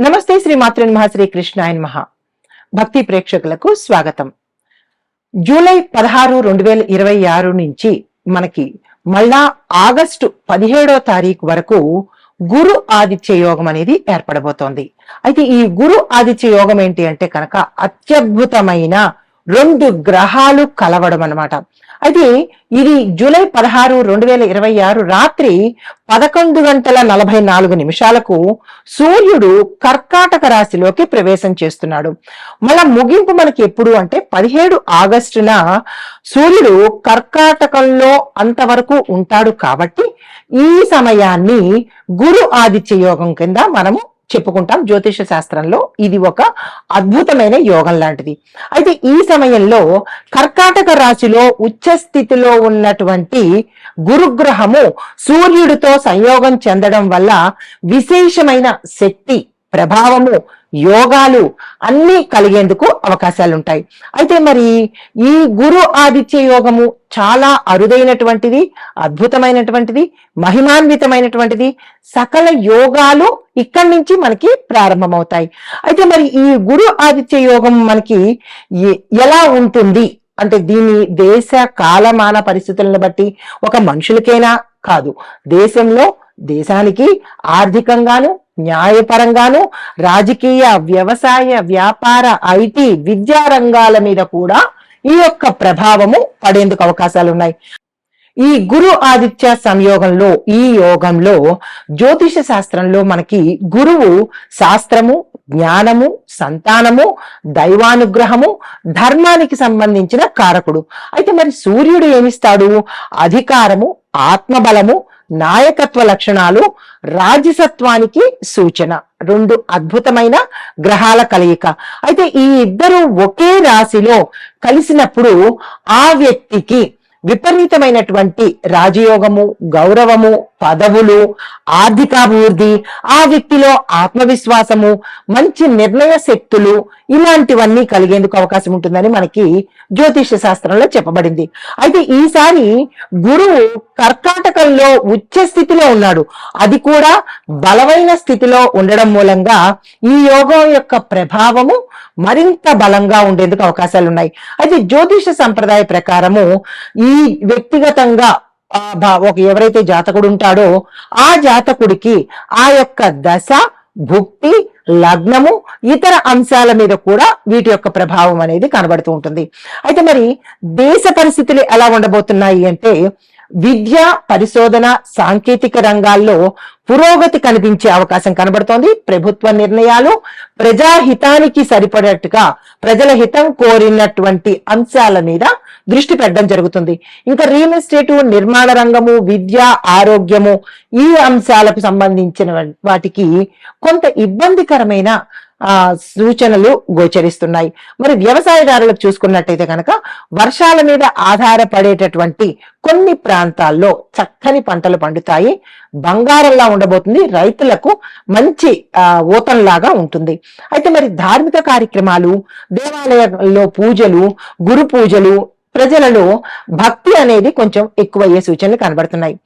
నమస్తే శ్రీ మాతృ నమః శ్రీ కృష్ణాయ నమః. భక్తి ప్రేక్షకులకు స్వాగతం. జూలై 16, 2026 నుంచి మనకి మళ్ళా ఆగస్టు 17వ తారీఖు వరకు గురు ఆదిత్య యోగం అనేది ఏర్పడబోతోంది. అయితే ఈ గురు ఆదిత్య యోగం ఏంటి అంటే కనుక అత్యద్భుతమైన 2 గ్రహాలు కలవడం అన్నమాట. అయితే ఇది జూలై 16, 2026 రాత్రి 11:44 సూర్యుడు కర్కాటక రాశిలోకి ప్రవేశం చేస్తున్నాడు. మళ్ళా ముగింపు మనకి ఎప్పుడు అంటే 17 ఆగస్టున సూర్యుడు కర్కాటకంలో అంతవరకు ఉంటాడు. కాబట్టి ఈ సమయాన్ని గురు ఆదిత్య యోగం కింద మనము చెప్పుకుంటాం. జ్యోతిష శాస్త్రంలో ఇది ఒక అద్భుతమైన యోగం లాంటిది. అయితే ఈ సమయంలో కర్కాటక రాశిలో ఉచ్చ స్థితిలో ఉన్నటువంటి గురుగ్రహము సూర్యుడితో సంయోగం చెందడం వల్ల విశేషమైన శక్తి, ప్రభావము, యోగాలు అన్ని కలిగేందుకు అవకాశాలు ఉంటాయి. అయితే మరి ఈ గురు ఆదిత్య యోగము చాలా అరుదైనటువంటిది, అద్భుతమైనటువంటిది, మహిమాన్వితమైనటువంటిది. సకల యోగాలు ఇక్కడి నుంచి మనకి ప్రారంభమవుతాయి. అయితే మరి ఈ గురు ఆదిత్య యోగం మనకి ఎలా ఉంటుంది అంటే దీని దేశ కాలమాన పరిస్థితులను బట్టి ఒక మనుషులకైనా కాదు, దేశంలో దేశానికి ఆర్థికంగాను, న్యాయపరంగాను, రాజకీయ, వ్యవసాయ, వ్యాపార, ఐటీ, విద్యా రంగాల మీద కూడా ఈ యొక్క ప్రభావము పడేందుకు అవకాశాలు ఉన్నాయి. ఈ గురు ఆదిత్య సంయోగంలో, ఈ యోగంలో జ్యోతిష శాస్త్రంలో మనకి గురువు శాస్త్రము, జ్ఞానము, సంతానము, దైవానుగ్రహము, ధర్మానికి సంబంధించిన కారకుడు. అయితే మరి సూర్యుడు ఏమిస్తాడు? అధికారము, ఆత్మబలము, నాయకత్వ లక్షణాలు, రాజసత్వానికి సూచన. 2 అద్భుతమైన గ్రహాల కలయిక. అయితే ఈ ఇద్దరు ఒకే రాశిలో కలిసినప్పుడు ఆ వ్యక్తికి విపరీతమైనటువంటి రాజయోగము, గౌరవము, పదవులు, ఆర్థికాభివృద్ధి, ఆ వ్యక్తిలో ఆత్మవిశ్వాసము, మంచి నిర్ణయ శక్తులు ఇలాంటివన్నీ కలిగేందుకు అవకాశం ఉంటుందని మనకి జ్యోతిష శాస్త్రంలో చెప్పబడింది. అయితే ఈసారి గురువు కర్కాటకంలో ఉచ్చ స్థితిలో ఉన్నాడు. అది కూడా బలమైన స్థితిలో ఉండడం మూలంగా ఈ యోగం యొక్క ప్రభావము మరింత బలంగా ఉండేందుకు అవకాశాలు ఉన్నాయి. అయితే జ్యోతిష సంప్రదాయ ప్రకారము ఈ వ్యక్తిగతంగా ఎవరైతే జాతకుడు ఉంటాడో ఆ జాతకుడికి ఆ యొక్క దశ, భుక్తి, లగ్నము, ఇతర అంశాల మీద కూడా వీటి యొక్క ప్రభావం అనేది కనబడుతూ ఉంటుంది. అయితే మరి దేశ పరిస్థితులు ఎలా ఉండబోతున్నాయి అంటే విద్య, పరిశోధన, సాంకేతిక రంగాల్లో పురోగతి కనిపించే అవకాశం కనబడుతోంది. ప్రభుత్వ నిర్ణయాలు ప్రజాహితానికి సరిపడేట్టుగా ప్రజల హితం కోరినటువంటి అంశాల మీద దృష్టి పెట్టడం జరుగుతుంది. ఇంకా రియల్ ఎస్టేట్, నిర్మాణ రంగము, విద్య, ఆరోగ్యము ఈ అంశాలకు సంబంధించిన వాటికి కొంత ఇబ్బందికరమైన సూచనలు గోచరిస్తున్నాయి. మరి వ్యవసాయదారులకు చూసుకున్నట్టయితే కనుక వర్షాల మీద ఆధారపడేటటువంటి కొన్ని ప్రాంతాల్లో చక్కని పంటలు పండుతాయి. బంగారంలా ఉండబోతుంది. రైతులకు మంచి ఊతంలాగా ఉంటుంది. అయితే మరి ధార్మిక కార్యక్రమాలు, దేవాలయాల్లో పూజలు, గురు పూజలు, ప్రజలలో భక్తి అనేది కొంచెం ఎక్కువయ్యే సూచనలు కనబడుతున్నాయి.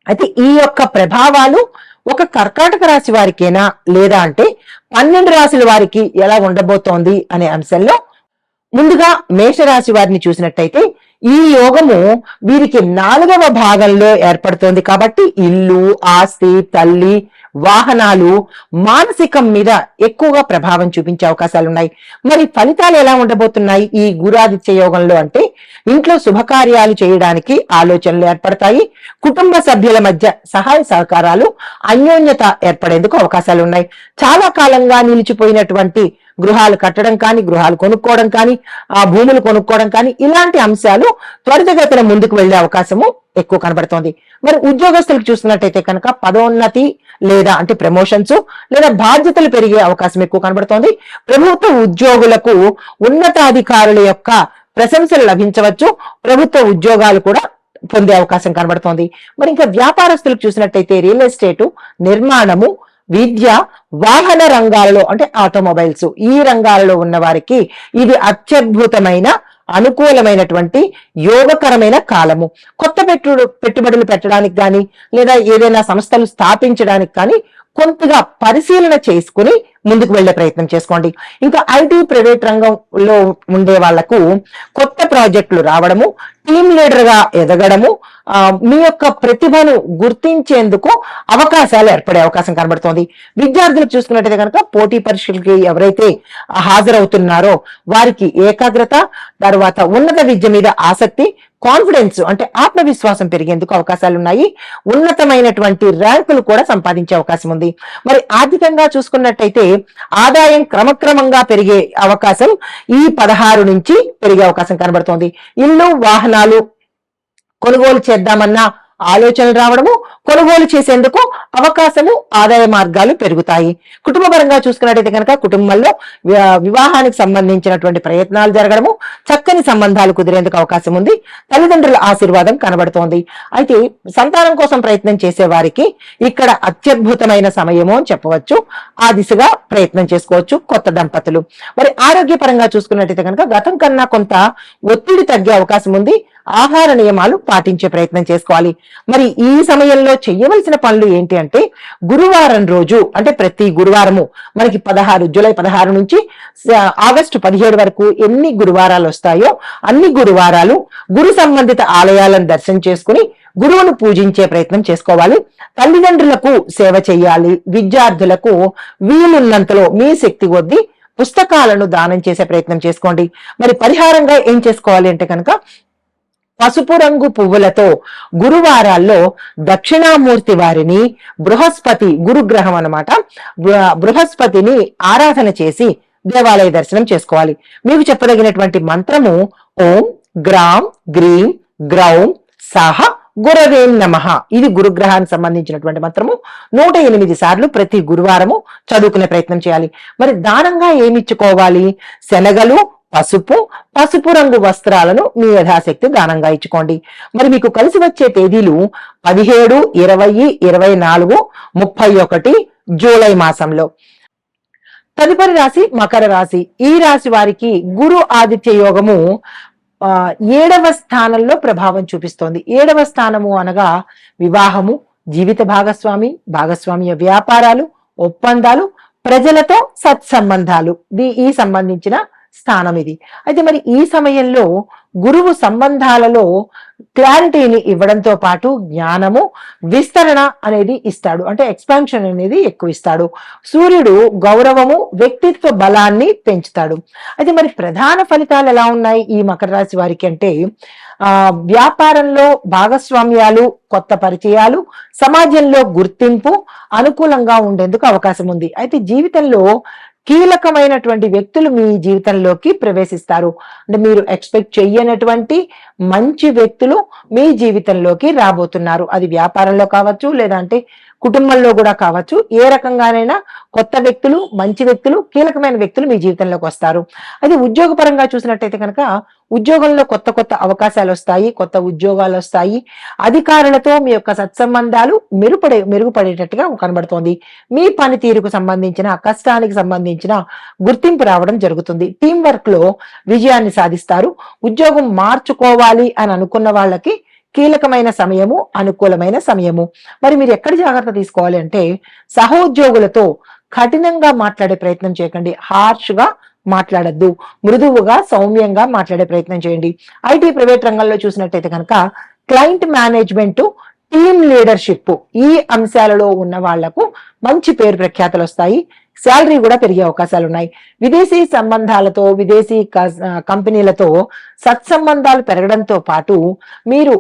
అయితే ఈ యొక్క ప్రభావాలు ఒక కర్కాటక రాశి వారికేనా లేదా అంటే 12 రాశుల వారికి ఎలా ఉండబోతోంది అనే అంశంలో ముందుగా మేషరాశి వారిని చూసినట్టయితే ఈ యోగము వీరికి 4వ భాగంలో ఏర్పడుతోంది. కాబట్టి ఇల్లు, ఆస్తి, తల్లి, వాహనాలు, మానసికం మీద ఎక్కువగా ప్రభావం చూపించే అవకాశాలు ఉన్నాయి. మరి ఫలితాలు ఎలా ఉండబోతున్నాయి ఈ గురాదిత్య యోగంలో అంటే ఇంట్లో శుభకార్యాలు చేయడానికి ఆలోచనలు ఏర్పడతాయి. కుటుంబ సభ్యుల మధ్య సహాయ సహకారాలు, అన్యోన్యత ఏర్పడేందుకు అవకాశాలు ఉన్నాయి. చాలా కాలంగా నిలిచిపోయినటువంటి గృహాలు కట్టడం కానీ, గృహాలు కొనుక్కోవడం కానీ, ఆ భూములు కొనుక్కోవడం కానీ ఇలాంటి అంశాలు త్వరితగతిన ముందుకు వెళ్లే అవకాశము ఎక్కువ కనబడుతోంది. మరి ఉద్యోగస్తులకు చూస్తున్నట్టయితే కనుక పదోన్నతి లేదా అంటే ప్రమోషన్స్ లేదా బాధ్యతలు పెరిగే అవకాశం ఎక్కువ కనబడుతోంది. ప్రభుత్వ ఉద్యోగులకు ఉన్నతాధికారుల యొక్క ప్రశంసలు లభించవచ్చు. ప్రభుత్వ ఉద్యోగాలు కూడా పొందే అవకాశం కనబడుతోంది. మరి ఇంకా వ్యాపారస్తులకు చూసినట్టయితే రియల్ ఎస్టేట్, నిర్మాణము, విద్య, వాహన రంగాలలో అంటే ఆటోమొబైల్స్ ఈ రంగాలలో ఉన్న వారికి ఇది అత్యద్భుతమైన అనుకూలమైనటువంటి యోగకరమైన కాలము. కొత్త పెట్టుబడులు పెట్టడానికి కానీ లేదా ఏదైనా సంస్థలు స్థాపించడానికి కానీ కొంతగా పరిశీలన చేసుకుని ముందుకు వెళ్లే ప్రయత్నం చేసుకోండి. ఇంకా ఐటీ ప్రైవేట్ రంగంలో ఉండే వాళ్లకు కొత్త ప్రాజెక్టులు రావడము, టీమ్ లీడర్ గా ఎదగడము, మీ యొక్క ప్రతిభను గుర్తించేందుకు అవకాశాలు ఏర్పడే అవకాశం కనబడుతోంది. విద్యార్థులకు చూసుకున్నట్టయితే కనుక పోటీ పరీక్షలకి ఎవరైతే హాజరవుతున్నారో వారికి ఏకాగ్రత, తర్వాత ఉన్నత విద్య మీద ఆసక్తి, కాన్ఫిడెన్స్ అంటే ఆత్మవిశ్వాసం పెరిగేందుకు అవకాశాలు ఉన్నాయి. ఉన్నతమైనటువంటి ర్యాంకులు కూడా సంపాదించే అవకాశం ఉంది. మరి ఆర్థికంగా చూసుకున్నట్టయితే ఆదాయం క్రమక్రమంగా పెరిగే అవకాశం ఈ 16 నుంచి పెరిగే అవకాశం కనబడుతోంది. ఇల్లు, వాహనాలు కొనుగోలు చేద్దామన్నా ఆలోచనలు రావడము, కొనుగోలు చేసేందుకు అవకాశము, ఆదాయ మార్గాలు పెరుగుతాయి. కుటుంబపరంగా చూసుకున్నట్టయితే కనుక కుటుంబంలో వివాహానికి సంబంధించినటువంటి ప్రయత్నాలు జరగడము, చక్కని సంబంధాలు కుదిరేందుకు అవకాశం ఉంది. తల్లిదండ్రుల ఆశీర్వాదం కనబడుతోంది. అయితే సంతానం కోసం ప్రయత్నం చేసే వారికి ఇక్కడ అత్యద్భుతమైన సమయము అని చెప్పవచ్చు. ఆ దిశగా ప్రయత్నం చేసుకోవచ్చు కొత్త దంపతులు. మరి ఆరోగ్యపరంగా చూసుకున్నట్టయితే కనుక గతం కన్నా కొంత ఒత్తిడి తగ్గే అవకాశం ఉంది. ఆహార నియమాలు పాటించే ప్రయత్నం చేసుకోవాలి. మరి ఈ సమయంలో చెయ్యవలసిన పనులు ఏంటి అంటే, గురువారం రోజు అంటే ప్రతి గురువారము మనకి జూలై 16 నుంచి ఆగస్టు 17 వరకు ఎన్ని గురువారాలు వస్తాయో అన్ని గురువారాలు గురు సంబంధిత ఆలయాలను దర్శనం చేసుకుని గురువును పూజించే ప్రయత్నం చేసుకోవాలి. తల్లిదండ్రులకు సేవ చేయాలి. విద్యార్థులకు వీలున్నంతలో మీ శక్తి కొద్దీ పుస్తకాలను దానం చేసే ప్రయత్నం చేసుకోండి. మరి పరిహారంగా ఏం చేసుకోవాలి అంటే కనుక పసుపు రంగు పువ్వులతో గురువారాల్లో దక్షిణామూర్తి వారిని, బృహస్పతి గురుగ్రహం అన్నమాట, బృహస్పతిని ఆరాధన చేసి దేవాలయ దర్శనం చేసుకోవాలి. మీకు చెప్పదగినటువంటి మంత్రము ఓం గ్రాం గ్రీం గ్రౌం సహ గురవేం నమః. ఇది గురుగ్రహానికి సంబంధించినటువంటి మంత్రము. 108 సార్లు ప్రతి గురువారము చదువుకునే ప్రయత్నం చేయాలి. మరి దానంగా ఏమిచ్చుకోవాలి? శనగలు, పసుపు రంగు వస్త్రాలను మీ యథాశక్తి దానంగా ఇచ్చుకోండి. మరి మీకు కలిసి వచ్చే తేదీలు 17, 20, 24, 31 జూలై మాసంలో. తదుపరి రాశి మకర రాశి. ఈ రాశి వారికి గురు ఆదిత్య యోగము 7వ స్థానంలో ప్రభావం చూపిస్తోంది. 7వ స్థానము అనగా వివాహము, జీవిత భాగస్వామ్య వ్యాపారాలు, ఒప్పందాలు, ప్రజలతో సత్సంబంధాలు ఈ సంబంధించిన స్థానం ఇది. అయితే మరి ఈ సమయంలో గురువు సంబంధాలలో క్లారిటీని ఇవ్వడంతో పాటు జ్ఞానము, విస్తరణ అనేది ఇస్తాడు. అంటే ఎక్స్పాన్షన్ అనేది ఎక్కువ ఇస్తాడు. సూర్యుడు గౌరవము, వ్యక్తిత్వ బలాన్ని పెంచుతాడు. అయితే మరి ప్రధాన ఫలితాలు ఎలా ఉన్నాయి ఈ మకర రాశి వారికి అంటే, వ్యాపారంలో భాగస్వామ్యాలు, కొత్త పరిచయాలు, సమాజంలో గుర్తింపు అనుకూలంగా ఉండేందుకు అవకాశం ఉంది. అయితే జీవితంలో కీలకమైనటువంటి వ్యక్తులు మీ జీవితంలోకి ప్రవేశిస్తారు. అంటే మీరు ఎక్స్పెక్ట్ చెయ్యనటువంటి మంచి వ్యక్తులు మీ జీవితంలోకి రాబోతున్నారు. అది వ్యాపారంలో కావచ్చు, లేదంటే కుటుంబంలో కూడా కావచ్చు. ఏ రకంగానైనా కొత్త వ్యక్తులు, మంచి వ్యక్తులు, కీలకమైన వ్యక్తులు మీ జీవితంలోకి వస్తారు. అది ఉద్యోగపరంగా చూసినట్టయితే కనుక ఉద్యోగంలో కొత్త అవకాశాలు వస్తాయి, కొత్త ఉద్యోగాలు వస్తాయి. అధికారులతో మీ యొక్క సత్సంబంధాలు మెరుగుపడేటట్టుగా కనబడుతోంది. మీ పనితీరుకు సంబంధించిన, కష్టానికి సంబంధించిన గుర్తింపు రావడం జరుగుతుంది. టీం వర్క్ లో విజయాన్ని సాధిస్తారు. ఉద్యోగం మార్చుకోవాలి అని అనుకున్న వాళ్ళకి కీలకమైన సమయము, అనుకూలమైన సమయము. మరి మీరు ఎక్కడ జాగ్రత్త తీసుకోవాలి అంటే, సహోద్యోగులతో కఠినంగా మాట్లాడే ప్రయత్నం చేయకండి. హార్ష్ గా మాట్లాడద్దు. మృదువుగా, సౌమ్యంగా మాట్లాడే ప్రయత్నం చేయండి. ఐటీ ప్రైవేట్ రంగంలో చూసినట్టయితే కనుక క్లయింట్ మేనేజ్మెంట్, టీమ్ లీడర్షిప్ ఈ అంశాలలో ఉన్న వాళ్లకు మంచి పేరు ప్రఖ్యాతులు వస్తాయి. శాలరీ కూడా పెరిగే అవకాశాలు ఉన్నాయి. విదేశీ సంబంధాలతో, విదేశీ కంపెనీలతో సత్సంబంధాలు పెరగడంతో పాటు మీరు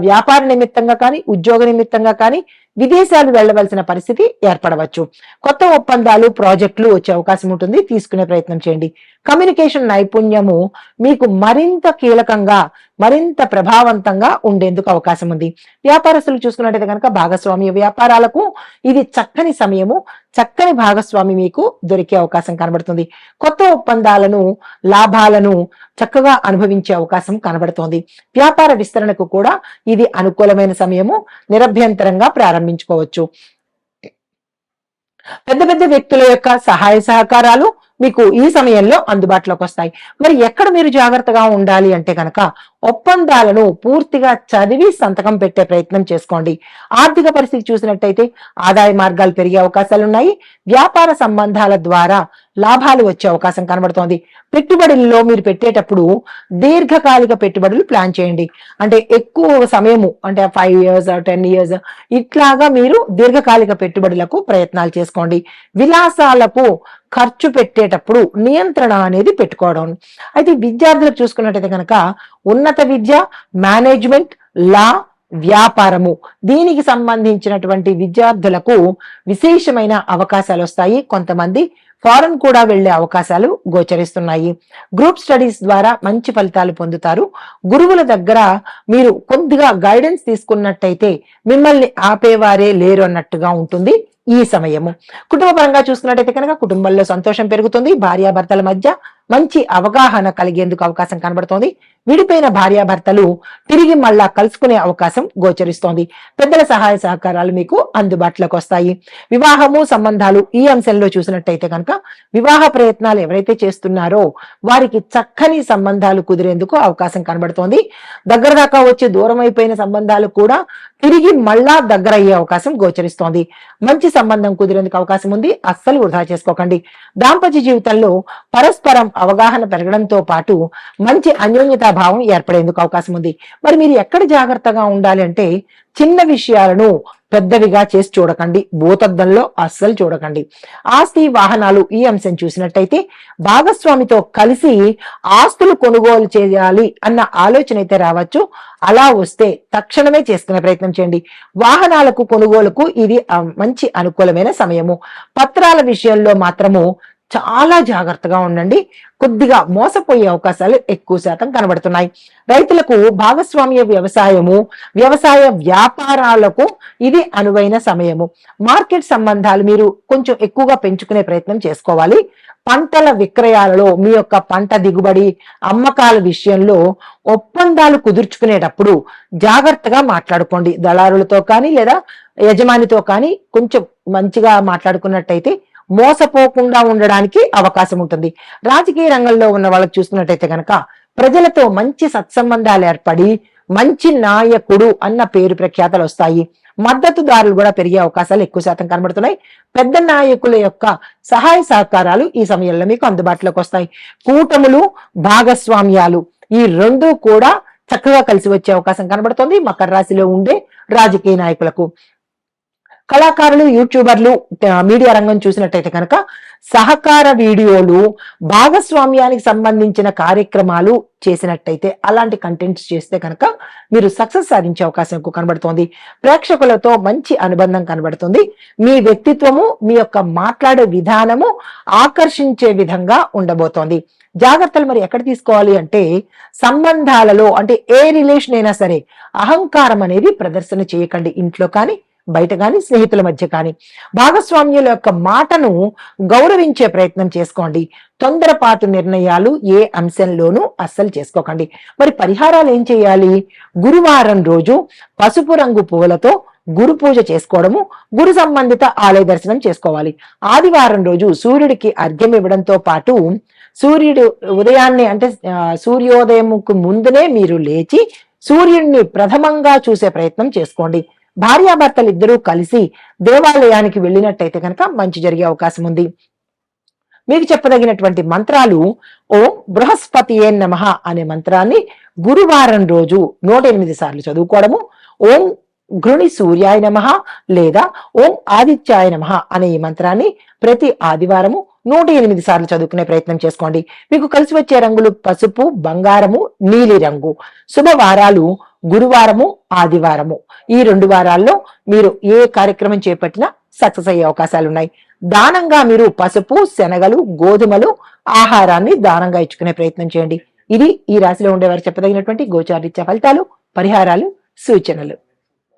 వ్యాపార నిమిత్తంగా కానీ, ఉద్యోగ నిమిత్తంగా కానీ విదేశాలు వెళ్లవలసిన పరిస్థితి ఏర్పడవచ్చు. కొత్త ఒప్పందాలు, ప్రాజెక్టులు వచ్చే అవకాశం ఉంటుంది. తీసుకునే ప్రయత్నం చేయండి. కమ్యూనికేషన్ నైపుణ్యము మీకు మరింత కీలకంగా, మరింత ప్రభావవంతంగా ఉండేందుకు అవకాశం ఉంది. వ్యాపారస్తులు చూసుకున్నట్టయితే కనుక భాగస్వామ్య వ్యాపారాలకు ఇది చక్కని సమయము. చక్కని భాగస్వామి మీకు దొరికే అవకాశం కనబడుతుంది. కొత్త ఒప్పందాలను, లాభాలను చక్కగా అనుభవించే అవకాశం కనబడుతోంది. వ్యాపార విస్తరణకు కూడా ఇది అనుకూలమైన సమయము. నిరభ్యంతరంగా ప్రారంభించుకోవచ్చు. పెద్ద వ్యక్తుల యొక్క సహాయ సహకారాలు మీకు ఈ సమయంలో అందుబాటులోకి వస్తాయి. మరి ఎక్కడ మీరు జాగ్రత్తగా ఉండాలి అంటే కనుక ఒప్పందాలను పూర్తిగా చదివి సంతకం పెట్టే ప్రయత్నం చేసుకోండి. ఆర్థిక పరిస్థితి చూసినట్టయితే ఆదాయ మార్గాలు పెరిగే అవకాశాలు ఉన్నాయి. వ్యాపార సంబంధాల ద్వారా లాభాలు వచ్చే అవకాశం కనబడుతోంది. పెట్టుబడుల్లో మీరు పెట్టేటప్పుడు దీర్ఘకాలిక పెట్టుబడులు ప్లాన్ చేయండి. అంటే ఎక్కువ సమయము, అంటే 5 years 10 years ఇట్లాగా మీరు దీర్ఘకాలిక పెట్టుబడులకు ప్రయత్నాలు చేసుకోండి. విలాసాలకు ఖర్చు పెట్టేటప్పుడు నియంత్రణ అనేది పెట్టుకోవడం. అయితే విద్యార్థులకు చూసుకున్నట్టయితే కనుక ఉన్నత విద్య, మేనేజ్మెంట్, లా, వ్యాపారము దీనికి సంబంధించినటువంటి విద్యార్థులకు విశేషమైన అవకాశాలు వస్తాయి. కొంతమంది ఫారెన్ కూడా వెళ్లే అవకాశాలు గోచరిస్తున్నాయి. గ్రూప్ స్టడీస్ ద్వారా మంచి ఫలితాలు పొందుతారు. గురువుల దగ్గర మీరు కొద్దిగా గైడెన్స్ తీసుకున్నట్టయితే మిమ్మల్ని ఆపేవారే లేరు అన్నట్టుగా ఉంటుంది ఈ సమయము. కుటుంబ పరంగా చూసుకున్నట్టయితే కనుక కుటుంబంలో సంతోషం పెరుగుతుంది. భార్యాభర్తల మధ్య మంచి అవగాహన కలిగేందుకు అవకాశం కనబడుతోంది. విడిపోయిన భార్యాభర్తలు తిరిగి మళ్ళా కలుసుకునే అవకాశం గోచరిస్తోంది. పెద్దల సహాయ సహకారాలు మీకు అందుబాటులోకి వస్తాయి. వివాహము, సంబంధాలు ఈ అంశంలో చూసినట్టయితే కనుక వివాహ ప్రయత్నాలు ఎవరైతే చేస్తున్నారో వారికి చక్కని సంబంధాలు కుదిరేందుకు అవకాశం కనబడుతోంది. దగ్గర దాకా వచ్చి దూరం అయిపోయిన సంబంధాలు కూడా తిరిగి మళ్ళా దగ్గర అయ్యే అవకాశం గోచరిస్తోంది. మంచి సంబంధం కుదిరేందుకు అవకాశం ఉంది. అస్సలు వృధా చేసుకోకండి. దాంపత్య జీవితంలో పరస్పరం అవగాహన పెరగడంతో పాటు మంచి అన్యోన్యతా భావం ఏర్పడేందుకు అవకాశం ఉంది. మరి మీరు ఎక్కడ జాగ్రత్తగా ఉండాలి అంటే చిన్న విషయాలను పెద్దవిగా చేసి చూడకండి. భూతద్దంలో అస్సలు చూడకండి. ఆస్తి, వాహనాలు ఈ అంశం చూసినట్టయితే భాగస్వామితో కలిసి ఆస్తులు కొనుగోలు చేయాలి అన్న ఆలోచన అయితే రావచ్చు. అలా వస్తే తక్షణమే చేసుకునే ప్రయత్నం చేయండి. వాహనాలకు కొనుగోలుకు ఇది మంచి అనుకూలమైన సమయము. పత్రాల విషయంలో మాత్రము చాలా జాగ్రత్తగా ఉండండి. కొద్దిగా మోసపోయే అవకాశాలు ఎక్కువ శాతం కనబడుతున్నాయి. రైతులకు భాగస్వామ్య వ్యవసాయము, వ్యవసాయ వ్యాపారాలకు ఇది అనువైన సమయము. మార్కెట్ సంబంధాలు మీరు కొంచెం ఎక్కువగా పెంచుకునే ప్రయత్నం చేసుకోవాలి. పంటల విక్రయాలలో మీ యొక్క పంట దిగుబడి, అమ్మకాల విషయంలో ఒప్పందాలు కుదుర్చుకునేటప్పుడు జాగ్రత్తగా మాట్లాడుకోండి. దళారులతో కానీ లేదా యజమానితో కానీ కొంచెం మంచిగా మాట్లాడుకున్నట్టయితే మోసపోకుండా ఉండడానికి అవకాశం ఉంటుంది. రాజకీయ రంగంలో ఉన్న వాళ్ళకి చూసుకున్నట్టయితే కనుక ప్రజలతో మంచి సత్సంబంధాలు ఏర్పడి మంచి నాయకుడు అన్న పేరు ప్రఖ్యాతలు వస్తాయి. మద్దతుదారులు కూడా పెరిగే అవకాశాలు ఎక్కువ శాతం కనబడుతున్నాయి. పెద్ద నాయకుల యొక్క సహాయ సహకారాలు ఈ సమయంలో మీకు అందుబాటులోకి వస్తాయి. కూటములు, భాగస్వామ్యాలు ఈ రెండు కూడా చక్కగా కలిసి వచ్చే అవకాశం కనబడుతుంది మకర రాశిలో ఉండే రాజకీయ నాయకులకు. కళాకారులు, యూట్యూబర్లు, మీడియా రంగం చూసినట్టయితే కనుక సహకార వీడియోలు, భాగస్వామ్యానికి సంబంధించిన కార్యక్రమాలు చేసినట్టయితే అలాంటి కంటెంట్స్ చేస్తే కనుక మీరు సక్సెస్ సాధించే అవకాశం ఎక్కువ కనబడుతోంది. ప్రేక్షకులతో మంచి అనుబంధం కనబడుతుంది. మీ వ్యక్తిత్వము, మీ యొక్క మాట్లాడే విధానము ఆకర్షించే విధంగా ఉండబోతోంది. జాగ్రత్తలు మరి ఎక్కడ తీసుకోవాలి అంటే సంబంధాలలో, అంటే ఏ రిలేషన్ అయినా సరే అహంకారం అనేది ప్రదర్శన చేయకండి. ఇంట్లో కానీ బయట కానీ స్నేహితుల మధ్య కానీ భాగస్వామ్యుల యొక్క మాటను గౌరవించే ప్రయత్నం చేసుకోండి. తొందరపాటు నిర్ణయాలు ఏ అంశంలోనూ అస్సలు చేసుకోకండి. మరి పరిహారాలు ఏం చేయాలి? గురువారం రోజు పసుపు రంగు పువ్వులతో గురు పూజ చేసుకోవడము, గురు సంబంధిత ఆలయ దర్శనం చేసుకోవాలి. ఆదివారం రోజు సూర్యుడికి అర్ఘ్యం ఇవ్వడంతో పాటు సూర్యుడు ఉదయాన్నే, అంటే సూర్యోదయంకు ముందునే మీరు లేచి సూర్యుడిని ప్రథమంగా చూసే ప్రయత్నం చేసుకోండి. భార్యాభర్తలు ఇద్దరూ కలిసి దేవాలయానికి వెళ్ళినట్టయితే కనుక మంచి జరిగే అవకాశం ఉంది. మీకు చెప్పదగినటువంటి మంత్రాలు ఓం బృహస్పతియే నమః అనే మంత్రాన్ని గురువారం రోజు 108 సార్లు చదువుకోవడము, ఓం గృణి సూర్యాయ నమః లేదా ఓం ఆదిత్యాయ నమః అనే ఈ మంత్రాన్ని ప్రతి ఆదివారము 108 సార్లు చదువుకునే ప్రయత్నం చేసుకోండి. మీకు కలిసి వచ్చే రంగులు పసుపు, బంగారము, నీలి రంగు. శుభవారాలు గురువారము, ఆదివారము. ఈ 2 వారాల్లో మీరు ఏ కార్యక్రమం చేపట్టినా సక్సెస్ అయ్యే అవకాశాలు ఉన్నాయి. దానంగా మీరు పసుపు, శనగలు, గోధుమలు ఆహారాన్ని దానంగా ఇచ్చుకునే ప్రయత్నం చేయండి. ఇది ఈ రాశిలో ఉండేవారు చెప్పదగినటువంటి గోచారీత్యా ఫలితాలు, పరిహారాలు, సూచనలు.